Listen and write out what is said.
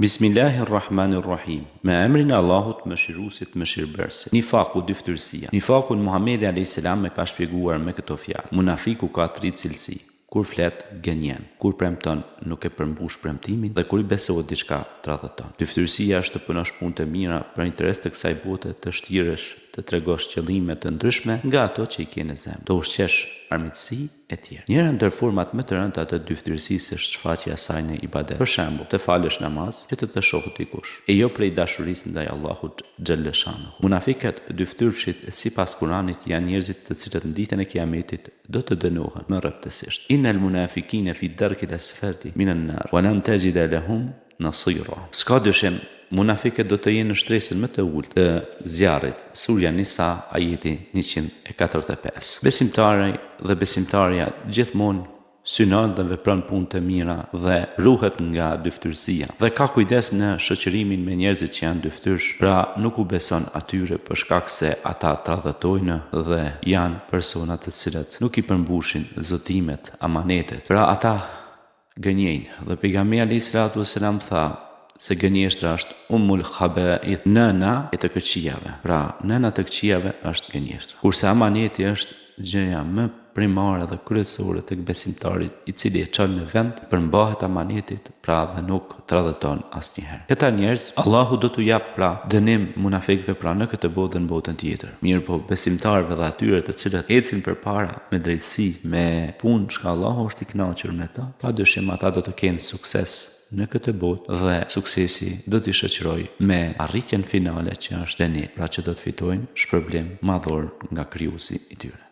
Bismillahirrahmanirrahim. Me emrin e Allahut mëshiruesit mëshirbërësit. Nifaku, dyftërsia. Nifakun Muhamedi alayhis salam e ka shpjeguar me këto fjalë. Munafiku ka 3 cilësi. Kur flet, gënjen. Kur premton, nuk e përmbush premtimin dhe kur i besohet diçka, tradhëton. Dyftërsia është të punosh punë të mira për interes të kësaj bote, të shtirësh, të tregosh qëllime të ndryshme nga ato që i ke në zemër, të ushqesh armiqësi e tjerë. Njëra ndër format më të rënda të dyftërsisë është shfaqja e saj në ibadet. Për shembull, të falësh namaz që të shohë dikush, e jo prej dashurisë ndaj Allahut xhalleshanu. Munafiqët dyftërshit sipas Kuranit janë njerëzit të cilët në ditën e Kiametit do të dënohen më rreptësisht. Innal munafiqina fi darkil asfali minan nar wa lan tajida lahum nasira. Ska dyshim, munafiqët do të jenë në shtresën më të ulët të zjarrit. Surja Nisa, ajeti 145. Besimtari dhe besimtarja gjithmonë synon dhe vepron punë të mira dhe ruhet nga dyftërsia dhe ka kujdes në shoqërimin me njerëzit që janë dyftyrsh, pra nuk u beson atyre për shkak se ata tradhëtojnë dhe janë persona të cilët nuk i përmbushin zotimet, amanetet. Pra ata gënjejnë dhe pejgamberi alayhis salam tha se gënjeshtra është umul khaba'ith, nëna e të këqijave. Pra, nëna të këqijave është gënjeshtra. Kurse amaneti është gjëja më primare dhe kryesore tek besimtari i cili e çon në vend, përmbahet amanetit, pra dhe nuk tradhëton asnjëherë. Këta njerëz Allahu do t'u jap pra dënim munafikëve pra në këtë botë dhe në botën tjetër. Mirë po, besimtarëve dhe atyre të cilët ecin përpara me drejtësi, me punë që Allahu është i kënaqur me ta, padyshim ata do të kenë sukses në këtë botë dhe suksesi do t'i shoqëroj me arritjen finale që është dënim, pra që do të fitojnë shpërblim madhor nga Krijuesi i tyre.